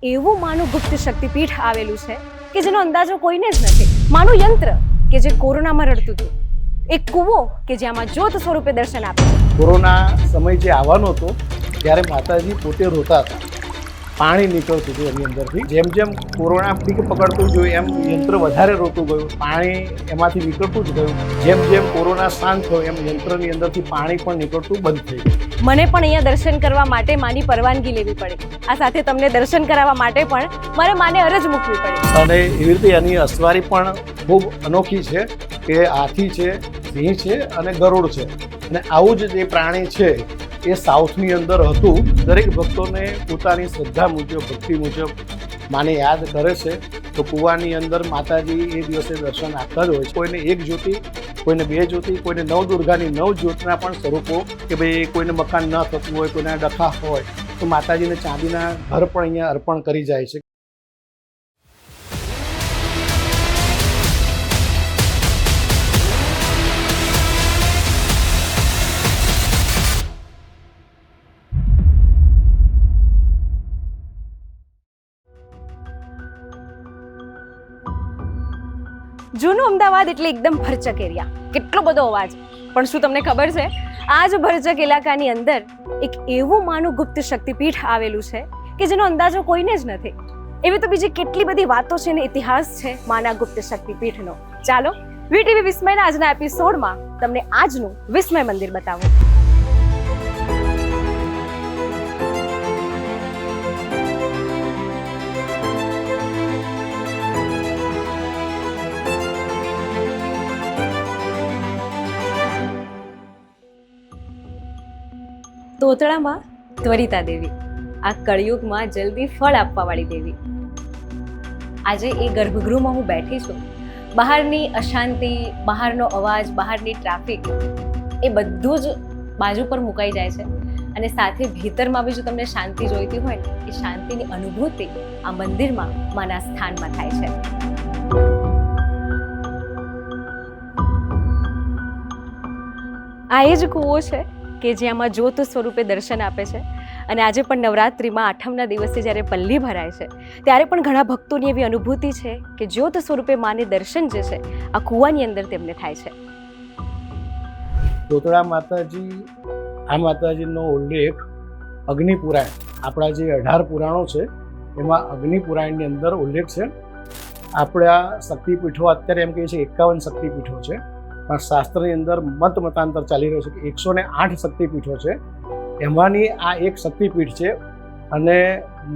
એવું માનું ગુપ્ત શક્તિપીઠ આવેલું છે કે જેનો અંદાજો કોઈને જ નથી. માનું યંત્ર કે જે કોરોનામાં રડતું હતું, એક કૂવો કે જેમાં જ્યોત સ્વરૂપે દર્શન આપે છે. કોરોના સમય જે આવવાનો હતો ત્યારે માતાજી પોતે રોતા હતા, પાણી નીકળતું હતું એની અંદરથી. જેમ જેમ કોરોના પીક પકડતું ગયું એમ યંત્ર વધારે રોતું ગયું, પાણી એમાંથી નીકળતું જ ગયું. જેમ જેમ કોરોના શાંત થયો એમ યંત્રની અંદરથી પાણી પણ નીકળતું બંધ થઈ ગયું. મને પણ અહીંયા દર્શન કરવા માટે માની પરવાનગી લેવી પડી. આ સાથે તમને દર્શન કરાવવા માટે પણ મારે માને અરજ મૂકવી પડી. અને એવી રીતે એની અસવારી પણ ખૂબ અનોખી છે કે હાથી છે, સિંહ છે અને ગરુડ છે. અને આવું જ જે પ્રાણી છે એ સાઉથની અંદર હતું. દરેક ભક્તોને પોતાની શ્રદ્ધા મુજબ, ભક્તિ મુજબ માને યાદ કરે છે તો કૂવાની અંદર માતાજી એ દિવસે દર્શન આપતા જ હોય છે. કોઈને એક જ્યોતિ, કોઈને બે જ્યોતિ, કોઈને નવ દુર્ગાની 9 જ્યોતના પણ સ્વરૂપો, કે ભાઈ કોઈને મકાન ન થતું હોય, કોઈના ડખા હોય તો માતાજીને ચાંદીના ઘર પણ અહીંયા અર્પણ કરી જાય છે. જૂનું અમદાવાદ એટલે એકદમ ભરચક એરિયા, કેટલો બધો અવાજ. પણ શું તમને ખબર છે, આ જ ભરચક ઇલાકાની અંદર એક એવું માનું ગુપ્ત શક્તિપીઠ આવેલું છે કે જેનો અંદાજો કોઈને જ નથી. એવી તો બીજી કેટલી બધી વાતો છે ને ઇતિહાસ છે માના ગુપ્ત શક્તિપીઠનો. ચાલો વીટીવી વિસ્મયના આજના એપિસોડમાં તમને આજનું વિસ્મય મંદિર બતાવું. તોતળામાં ત્વરિતા દેવી, આ કળિયુગમાં જલ્દી ફળ આપવાવાળી દેવી. આજે એ ગર્ભગૃહમાં હું બેઠી છું. બહારની અશાંતિ, બહારનો અવાજ, બહારની ટ્રાફિક એ બધું જ બાજુ પર મુકાઈ જાય છે. અને સાથે ભીતરમાં બી જો તમને શાંતિ જોઈતી હોય ને, એ શાંતિની અનુભૂતિ આ મંદિરમાં માના સ્થાનમાં થાય છે. આ એ જ કૂવો છે કે જેમાં જ્યોત સ્વરૂપે દર્શન આપે છે. અને આજે પણ નવરાત્રિમાં આઠમના દિવસે જ્યારે પલ્લી ભરાય છે ત્યારે પણ ઘણા ભક્તોની એવી અનુભૂતિ છે કે જ્યોત સ્વરૂપે માને દર્શન જે છે આ કૂવાની અંદર તેમને થાય છે. તોતળા માતાજી, આ માતાજીનો ઉલ્લેખ અગ્નિપુરાણ, આપણા જે 18 પુરાણો છે એમાં અગ્નિપુરાણની અંદર ઉલ્લેખ છે. આપણા શક્તિપીઠો અત્યારે એમ કહીએ છીએ 51 શક્તિપીઠો છે, પણ શાસ્ત્રની અંદર મતાંતર ચાલી રહ્યો છે કે 108 શક્તિપીઠો છે. એમાંની આ એક શક્તિપીઠ છે. અને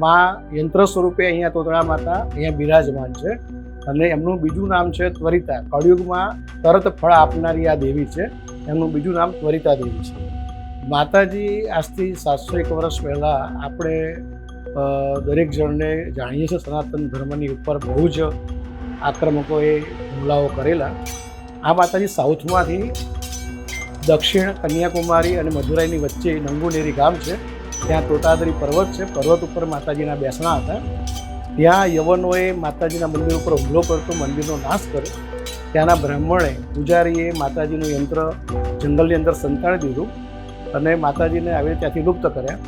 માં યંત્ર સ્વરૂપે અહીંયા તોતળા માતા અહીંયા બિરાજમાન છે. અને એમનું બીજું નામ છે ત્વરિતા. કળિયુગમાં તરત ફળ આપનારી આ દેવી છે. એમનું બીજું નામ ત્વરિતા દેવી છે. માતાજી આજથી 701 વર્ષ પહેલાં આપણે દરેક જણને જાણીએ છીએ, સનાતન ધર્મની ઉપર બહુ જ આક્રમકોએ હુમલાઓ કરેલા. આ માતાજી સાઉથમાંથી દક્ષિણ કન્યાકુમારી અને મદુરાઈની વચ્ચે નંગુનેરી ગામ છે. ત્યાં તોતાદરી પર્વત છે. પર્વત ઉપર માતાજીના બેસણા હતા. ત્યાં યવનોએ માતાજીના મંદિર ઉપર હુમલો કરતો, મંદિરનો નાશ કર્યો. ત્યાંના બ્રાહ્મણે, પૂજારીએ માતાજીનું યંત્ર જંગલની અંદર સંતાડી દીધું અને માતાજીને આવી ત્યાંથી લુપ્ત કર્યા.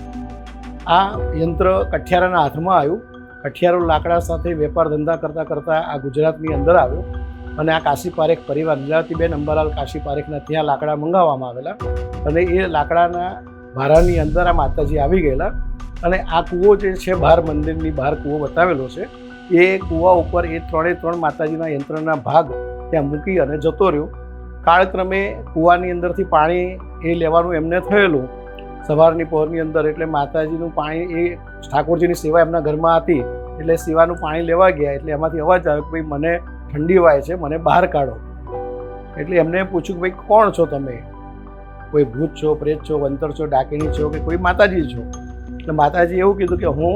આ યંત્ર કઠિયારાના હાથમાં આવ્યું. કઠિયારો લાકડા સાથે વેપાર ધંધા કરતાં કરતાં આ ગુજરાતની અંદર આવ્યો. અને આ કાશી પારેખ પરિવાર, લીલાવતીબેન અંબાલાલ કાશી પારેખના ત્યાં લાકડા મંગાવવામાં આવેલા. અને એ લાકડાના ભારાની અંદર આ માતાજી આવી ગયેલા. અને આ કૂવો જે છે, બહાર મંદિરની બહાર કૂવો બતાવેલો છે, એ કૂવા ઉપર એ 3 માતાજીના યંત્રના ભાગ ત્યાં મૂકી અને જતો રહ્યો. કાળક્રમે કૂવાની અંદરથી પાણી એ લેવાનું એમને થયેલું સવારની પહોરની અંદર. એટલે માતાજીનું પાણી, એ ઠાકોરજીની સેવા એમના ઘરમાં હતી એટલે સેવાનું પાણી લેવા ગયા. એટલે એમાંથી અવાજ આવ્યો કે ભાઈ મને ઠંડી વાય છે, મને બહાર કાઢો. એટલે એમને પૂછ્યું કે ભાઈ કોણ છો તમે? કોઈ ભૂત છો, પ્રેત છો, વંતર છો, ડાકીણી છો કે કોઈ માતાજી છો? એટલે માતાજી એવું કીધું કે હું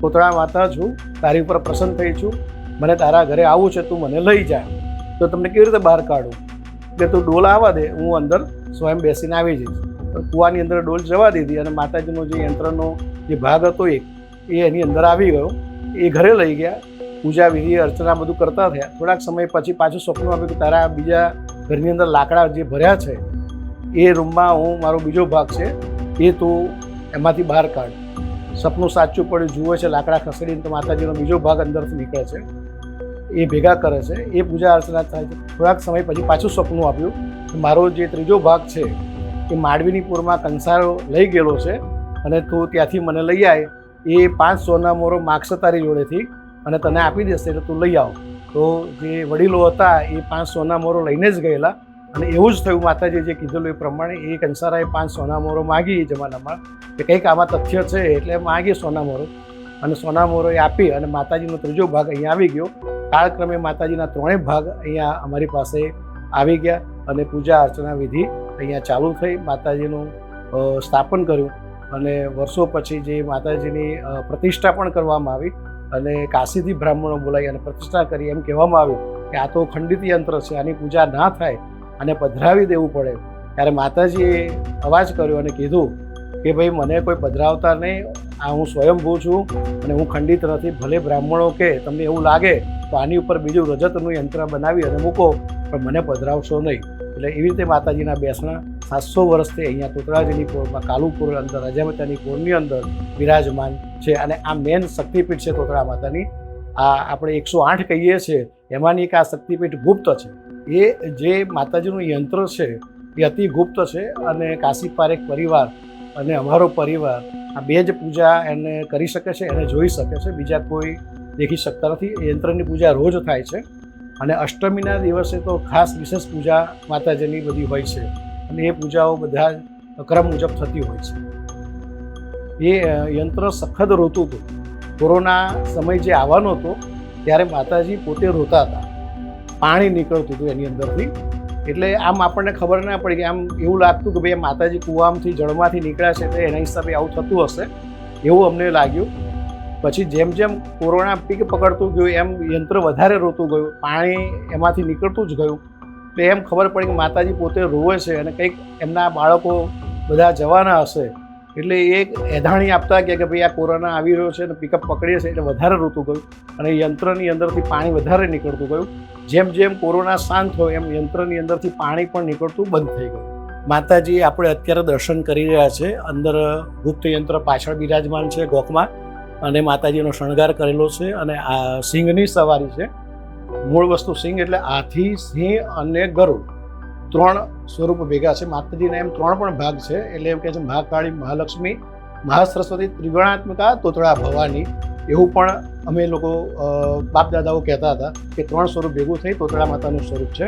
તોતળા માતા છું, તારી ઉપર પ્રસન્ન થઈ છું, મને તારા ઘરે આવું છે, તું મને લઈ જા. તો તમને કેવી રીતે બહાર કાઢું? કે તું ડોલ આવવા દે, હું અંદર સ્વયં બેસીને આવી જઈશ. પણ કૂવાની અંદર ડોલ જવા દીધી અને માતાજીનો જે યંત્રનો જે ભાગ હતો એ એની અંદર આવી ગયો. એ ઘરે લઈ ગયા. પૂજા વિધિ અર્ચના બધું કરતા થયા. થોડાક સમય પછી પાછું સ્વપ્ન આવ્યું કે તારા બીજા ઘરની અંદર લાકડા જે ભર્યા છે એ રૂમમાં હું, મારો બીજો ભાગ છે એ તું એમાંથી બહાર કાઢ. સપનું સાચું પડ્યું જુએ છે, લાકડા ખસેડીને તો માતાજીનો બીજો ભાગ અંદરથી નીકળે છે, એ ભેગા કરે છે, એ પૂજા અર્ચના થાય છે. થોડાક સમય પછી પાછું સપનું આપ્યું કે મારો જે ત્રીજો ભાગ છે એ માંડવીની પૂરમાં કંસારો લઈ ગયેલો છે અને તું ત્યાંથી મને લઈ આય, એ 5 સોના મોરો માગશે તારી જોડેથી અને તને આપી દેશે એટલે તું લઈ આવ. તો જે વડીલો હતા એ 5 સોના મોરો લઈને જ ગયેલા અને એવું જ થયું. માતાજીએ જે કીધેલું એ પ્રમાણે એ કંસારાએ 5 સોના મોરો માગી એ જમાનામાં કે કંઈક આમાં તથ્ય છે એટલે માગી સોના મોરો, અને સોના મોરો એ આપી અને માતાજીનો ત્રીજો ભાગ અહીંયા આવી ગયો. કાળક્રમે માતાજીના 3 ભાગ અહીંયા અમારી પાસે આવી ગયા અને પૂજા અર્ચના વિધિ અહીંયા ચાલુ થઈ. માતાજીનું સ્થાપન કર્યું અને વર્ષો પછી જે માતાજીની પ્રતિષ્ઠા પણ કરવામાં આવી અને કાશીથી બ્રાહ્મણો બોલાવી અને પ્રતિષ્ઠા કરી. એમ કહેવામાં આવ્યું કે આ તો ખંડિત યંત્ર છે, આની પૂજા ના થાય, આને પધરાવી દેવું પડે. ત્યારે માતાજીએ અવાજ કર્યો અને કીધું કે ભાઈ મને કોઈ પધરાવતા નહીં, આ હું સ્વયંભૂ છું અને હું ખંડિત નથી. ભલે બ્રાહ્મણો કે તમને એવું લાગે તો આની ઉપર બીજું રજતનું યંત્ર બનાવી અને મૂકો, પણ મને પધરાવશો નહીં. એટલે એવી રીતે માતાજીના બેસણા 700 વર્ષથી અહીંયા તોતરાજીની પોળમાં કાલુપુર અંદર અજામતાની પોળની અંદર બિરાજમાન છે. અને આ મેન શક્તિપીઠ છે તોતરા માતાની. આ આપણે 108 કહીએ છીએ, એમાંની એક આ શક્તિપીઠ ગુપ્ત છે. એ જે માતાજીનું યંત્ર છે એ અતિ ગુપ્ત છે અને કાશી પારેખ પરિવાર અને અમારો પરિવાર આ 2 જ પૂજા એને કરી શકે છે, એને જોઈ શકે છે, બીજા કોઈ દેખી શકતા નથી. એ યંત્રની પૂજા રોજ થાય છે અને અષ્ટમીના દિવસે તો ખાસ વિશેષ પૂજા માતાજીની બધી હોય છે અને એ પૂજાઓ બધા ક્રમ મુજબ થતી હોય છે. એ યંત્ર સખત રોતું હતું. કોરોના સમય જે આવવાનો હતો ત્યારે માતાજી પોતે રોતા હતા, પાણી નીકળતું હતું એની અંદરથી. એટલે આમ આપણને ખબર ના પડી કે આમ એવું લાગતું કે ભાઈ માતાજી કૂવામાંથી જળમાંથી નીકળ્યા છે એટલે એના હિસાબે આવું થતું હશે એવું અમને લાગ્યું. પછી જેમ જેમ કોરોના પીક પકડતું ગયું એમ યંત્ર વધારે રોતું ગયું, પાણી એમાંથી નીકળતું જ ગયું. એટલે એમ ખબર પડી કે માતાજી પોતે રોવે છે અને કંઈક એમના બાળકો બધા જવાના હશે એટલે એક એધાણી આપતા કે ભાઈ આ કોરોના આવી રહ્યો છે અને પિકઅપ પકડીએ છે એટલે વધારે રોતું ગયું અને યંત્રની અંદરથી પાણી વધારે નીકળતું ગયું. જેમ જેમ કોરોના શાંત થયો એમ યંત્રની અંદરથી પાણી પણ નીકળતું બંધ થઈ ગયું. માતાજી આપણે અત્યારે દર્શન કરી રહ્યા છે. અંદર ગુપ્ત યંત્ર પાછળ બિરાજમાન છે ગોખમાં અને માતાજીનો શણગાર કરેલો છે અને આ સિંહની સવારી છે. મૂળ વસ્તુ સિંહ એટલે હાથી, સિંહ અને ગરુડ 3 સ્વરૂપ ભેગા છે. માતાજીના એમ 3 પણ ભાગ છે. એટલે એમ કહે છે મહાકાળી, મહાલક્ષ્મી, મહાસરસ્વતી, ત્રિગુણાત્મિકા, તોતળા ભવાની. એવું પણ અમે લોકો બાપ દાદાઓ કહેતા હતા કે 3 સ્વરૂપ ભેગું થઈ તોતળા માતાનું સ્વરૂપ છે.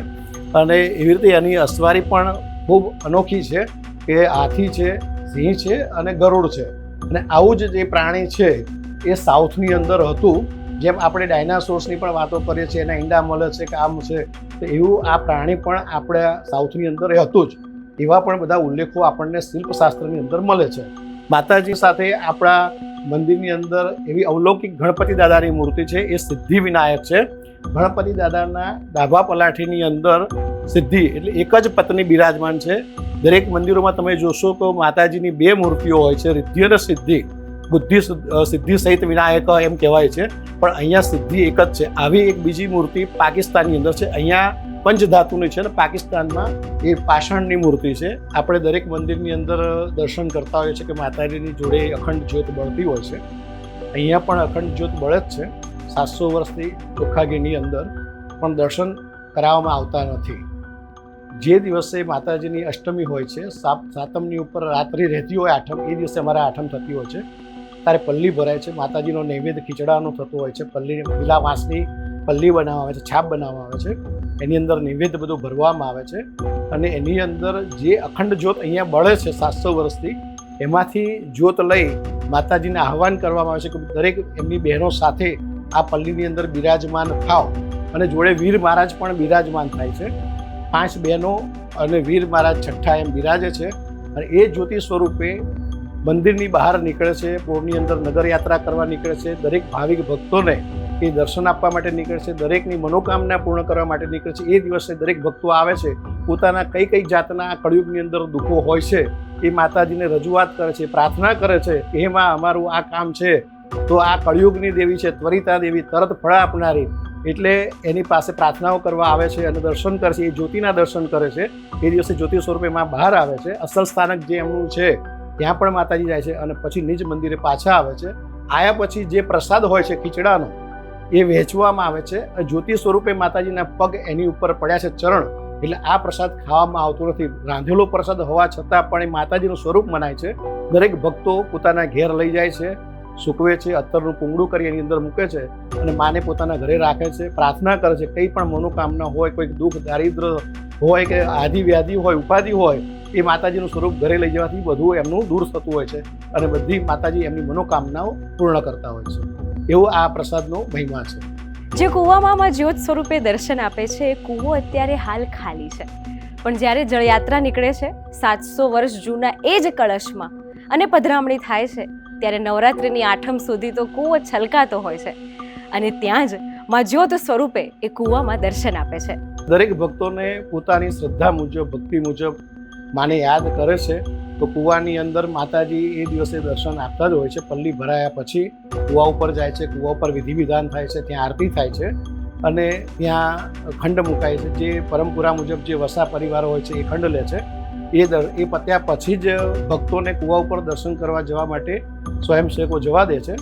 અને એવી રીતે એની અસવારી પણ ખૂબ અનોખી છે કે હાથી છે, સિંહ છે અને ગરુડ છે. અને આવું જ જે પ્રાણી છે એ સાઉથની અંદર હતું. જેમ આપણે ડાયનાસોર્સની પણ વાતો કરીએ છીએ, એના ઈંડા મળે છે કે આમ છે, તો એવું આ પ્રાણી પણ આપણા સાઉથની અંદર એ હતું જ. એવા પણ બધા ઉલ્લેખો આપણને શિલ્પશાસ્ત્રની અંદર મળે છે. માતાજી સાથે આપણા મંદિરની અંદર એવી અવલૌકિક ગણપતિ દાદાની મૂર્તિ છે, એ સિદ્ધિ વિનાયક છે. ગણપતિ દાદાના ડાભા પલાઠીની અંદર સિદ્ધિ એટલે એક જ પત્ની બિરાજમાન છે. દરેક મંદિરોમાં તમે જોશો તો માતાજીની 2 મૂર્તિઓ હોય છે, રિદ્ધિ અને સિદ્ધિ. બુદ્ધિ સિદ્ધિ સહિત વિનાયક એમ કહેવાય છે, પણ અહીંયા સિદ્ધિ એક જ છે. આવી એક બીજી મૂર્તિ પાકિસ્તાનની અંદર છે. અહીંયા પંચધાતુની છે અને પાકિસ્તાનમાં એ પાષાણની મૂર્તિ છે. આપણે દરેક મંદિરની અંદર દર્શન કરતા હોઈએ છીએ કે માતાજીની જોડે અખંડ જ્યોત બળતી હોય છે. અહીંયા પણ અખંડ જ્યોત બળે જ છે. 700 વર્ષથી ચોખ્ખાગીરની અંદર પણ દર્શન કરાવવામાં આવતા નથી. જે દિવસે માતાજીની અષ્ટમી હોય છે, સાતમની ઉપર રાત્રિ રહેતી હોય, આઠમ, એ દિવસે અમારે આઠમ થતી હોય છે. ત્યારે પલ્લી ભરાય છે. માતાજીનો નૈવેદ્ય ખીચડાનો થતો હોય છે. પલ્લી લીલા વાંસની પલ્લી બનાવવામાં આવે છે, છાપ બનાવવામાં આવે છે. એની અંદર નૈવેદ્ય બધું ભરવામાં આવે છે અને એની અંદર જે અખંડ જ્યોત અહીંયા બળે છે 700 વર્ષથી, એમાંથી જ્યોત લઈ માતાજીને આહવાન કરવામાં આવે છે કે દરેક એમની બહેનો સાથે આ પલ્લીની અંદર બિરાજમાન થાવ. અને જોડે વીર મહારાજ પણ બિરાજમાન થાય છે. 5 બહેનો અને વીર મહારાજ છઠ્ઠા એમ બિરાજે છે. અને એ જ્યોતિ સ્વરૂપે મંદિરની બહાર નીકળે છે, પોળની અંદર નગરયાત્રા કરવા નીકળે છે. દરેક ભાવિક ભક્તોને એ દર્શન આપવા માટે નીકળે છે, દરેકની મનોકામના પૂર્ણ કરવા માટે નીકળે છે. એ દિવસે દરેક ભક્તો આવે છે, પોતાના કઈ જાતના કળિયુગની અંદર દુઃખો હોય છે એ માતાજીને રજૂઆત કરે છે, પ્રાર્થના કરે છે કે એમાં અમારું આ કામ છે તો આ કળિયુગની દેવી છે, ત્વરિતા દેવી, તરત ફળ આપનારી. એટલે એની પાસે પ્રાર્થનાઓ કરવા આવે છે અને દર્શન કરે છે. એ જ્યોતિના દર્શન કરે છે. એ દિવસે જ્યોતિ સ્વરૂપે માં બહાર આવે છે. અસલ સ્થાનક જે એમનું છે ત્યાં પણ માતાજી જાય છે અને પછી નિજ મંદિરે પાછા આવે છે. આવ્યા પછી જે પ્રસાદ હોય છે ખીચડાનો એ વહેંચવામાં આવે છે. જ્યોતિ સ્વરૂપે માતાજીના પગ એની ઉપર પડ્યા છે, ચરણ, એટલે આ પ્રસાદ ખાવામાં આવતો નથી. રાંધેલો પ્રસાદ હોવા છતાં પણ એ માતાજીનું સ્વરૂપ મનાય છે. દરેક ભક્તો પોતાના ઘેર લઈ જાય છે, સૂકવે છે, અત્તરનું કુંગળું કરી એની અંદર મૂકે છે અને માને પોતાના ઘરે રાખે છે, પ્રાર્થના કરે છે. કંઈ પણ મનોકામના હોય, કોઈક દુઃખ દારિદ્ર હોય કે આદિ વ્યાધિ હોય, ઉપાધિ હોય, એ માતાજીનું સ્વરૂપ ઘરે લઈ જવાથી બધું એમનું દૂર થતું હોય છે અને બધી માતાજી એમની મનોકામનાઓ પૂર્ણ કરતા હોય છે. એવો આ પ્રસાદનો મહિમા છે. જે કૂવામાં જ્યોત સ્વરૂપે દર્શન આપે છે એ કૂવો અત્યારે હાલ ખાલી છે, પણ જ્યારે જળયાત્રા નીકળે છે 700 વર્ષ જૂના એ જ કળશમાં અને પધરામણી થાય છે ત્યારે નવરાત્રિની 8મ સુધી તો કૂવો છલકાતો હોય છે અને ત્યાં જ માં જ્યોત સ્વરૂપે એ કૂવામાં દર્શન આપે છે. દરેક ભક્તોને પોતાની શ્રદ્ધા મુજબ, ભક્તિ મુજબ માને યાદ કરે છે તો કૂવાની અંદર માતાજી એ દિવસે દર્શન આપતા જ હોય છે. પલ્લી ભરાયા પછી કૂવા ઉપર જાય છે, કૂવા ઉપર વિધિ વિધાન થાય છે, ત્યાં આરતી થાય છે અને ત્યાં ખંડ મુકાય છે. જે પરંપરા મુજબ જે વસા પરિવારો હોય છે એ ખંડ લે છે. એ પત્યા પછી જ ભક્તોને કૂવા ઉપર દર્શન કરવા જવા માટે સ્વયંસેવકો જવા દે છે.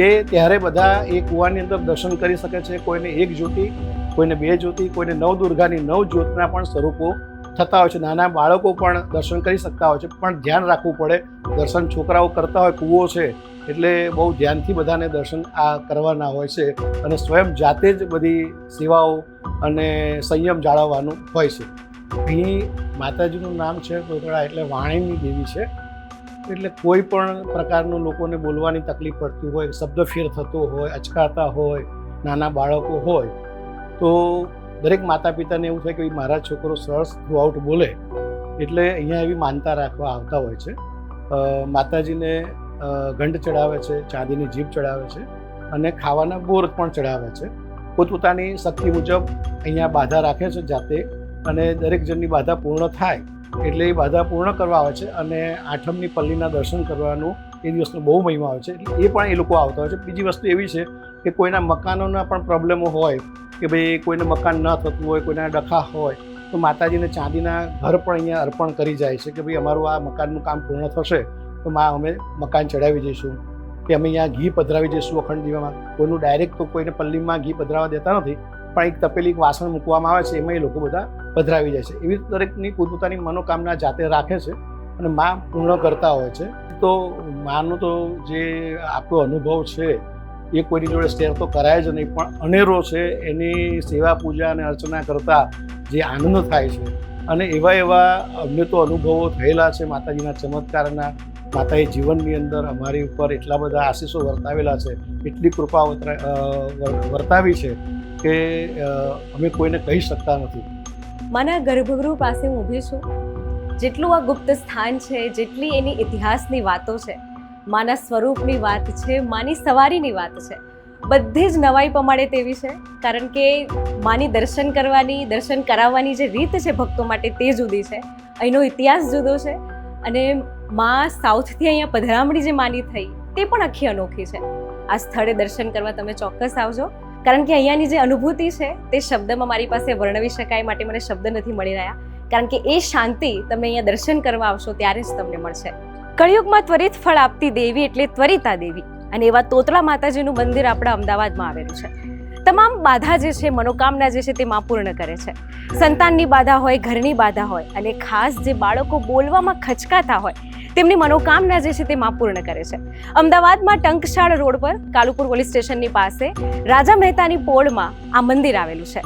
એ ત્યારે બધા એ કૂવાની અંદર દર્શન કરી શકે છે. કોઈને 1 જ્યોતિ, કોઈને 2 જ્યોતિ, કોઈને 9 દુર્ગાની 9 જ્યોતના પણ સ્વરૂપો થતા હોય છે. નાના બાળકો પણ દર્શન કરી શકતા હોય છે, પણ ધ્યાન રાખવું પડે. દર્શન છોકરાઓ કરતા હોય, કૂવો છે એટલે બહુ ધ્યાનથી બધાને દર્શન આ કરવાના હોય છે અને સ્વયં જાતે જ બધી સેવાઓ અને સંયમ જાળવવાનું હોય છે. અહીં માતાજીનું નામ છે તોતળા, એટલે વાણીની દેવી છે. એટલે કોઈ પણ પ્રકારનું લોકોને બોલવાની તકલીફ પડતી હોય, શબ્દ ફેર થતો હોય, અચકાતા હોય, નાના બાળકો હોય તો દરેક માતા પિતાને એવું થાય કે મારા છોકરો સરસ થ્રુઆઉટ બોલે, એટલે અહીંયા એવી માનતા રાખવા આવતા હોય છે. માતાજીને ઘંટ ચડાવે છે, ચાંદીની જીભ ચડાવે છે અને ખાવાના બોર પણ ચડાવે છે. પોતપોતાની શક્તિ મુજબ અહીંયા બાધા રાખે છે જાતે અને દરેક જણની બાધા પૂર્ણ થાય એટલે એ બાધા પૂર્ણ કરવા આવે છે અને 8મની પલ્લીના દર્શન કરવાનું એ દિવસનો બહુ મહિમા હોય છે. એટલે એ પણ એ લોકો આવતા હોય છે. બીજી વસ્તુ એવી છે કે કોઈના મકાનોના પણ પ્રોબ્લેમો હોય કે ભાઈ કોઈને મકાન ન થતું હોય, કોઈના ડખા હોય તો માતાજીને ચાંદીના ઘર પણ અહીંયા અર્પણ કરી જાય છે કે ભાઈ અમારું આ મકાનનું કામ પૂર્ણ થશે તો અમે મકાન ચડાવી જઈશું કે અમે અહીંયા ઘી પધરાવી જઈશું અખંડ દીવામાં. કોઈનું ડાયરેક્ટ તો કોઈને પલ્લીમાં ઘી પધરાવા દેતા નથી, પણ એક તપેલી વાસણ મૂકવામાં આવે છે એમાં એ લોકો બધા પધરાવી જાય છે. એવી દરેકની પોતપોતાની મનોકામના જાતે રાખે છે અને મા પૂર્ણ કરતા હોય છે. તો માનો તો જે આપણો અનુભવ છે એ કોઈની જોડે શેર તો કરાય જ નહીં, પણ અનેરો છે એની સેવા પૂજા અને અર્ચના કરતાં જે આનંદ થાય છે અને એવા અમને તો અનુભવો થયેલા છે માતાજીના ચમત્કારના. માતાએ જીવનની અંદર અમારી ઉપર એટલા બધા આશીષો વર્તાવેલા છે, એટલી કૃપા વર્તાવી છે કે અમે કોઈને કહી શકતા નથી. માના ગર્ભગૃહ પાસે હું ઊભી છું. જેટલું આ ગુપ્ત સ્થાન છે, જેટલી એની ઇતિહાસની વાતો છે, માના સ્વરૂપની વાત છે, માની સવારીની વાત છે, બધી જ નવાઈ પમાડે તેવી છે. કારણ કે માની દર્શન કરવાની, દર્શન કરાવવાની જે રીત છે ભક્તો માટે તે જુદી છે, અહીંનો ઇતિહાસ જુદો છે અને માં સાઉથથી અહીંયા પધરામણી જે માની થઈ તે પણ આખી અનોખી છે. આ સ્થળે દર્શન કરવા તમે ચોક્કસ આવજો, કારણ કે અહીંયાની જે અનુભૂતિ છે તે શબ્દમાં મારી પાસે વર્ણવી શકાય માટે મને શબ્દ નથી મળી રહ્યા. કારણ કે એ શાંતિ તમે અહીંયા દર્શન કરવા આવશો ત્યારે જ તમને મળશે. કળિયુગમાં ત્વરિત ફળ આપતી દેવી એટલે ત્વરિતા દેવી અને એવા તોતળા માતાજીનું મંદિર આપણા અમદાવાદમાં આવેલું છે. તમામ બાધા જે છે, મનોકામના જે છે તે માં પૂર્ણ કરે છે. સંતાનની બાધા હોય, ઘરની બાધા હોય અને ખાસ જે બાળકો બોલવામાં ખચકાતા હોય તેમની મનોકામના જે છે તે માં પૂર્ણ કરે છે. અમદાવાદમાં ટંકશાળ રોડ પર કાલુપુર પોલીસ સ્ટેશનની પાસે રાજા મહેતાની પોળમાં આ મંદિર આવેલું છે.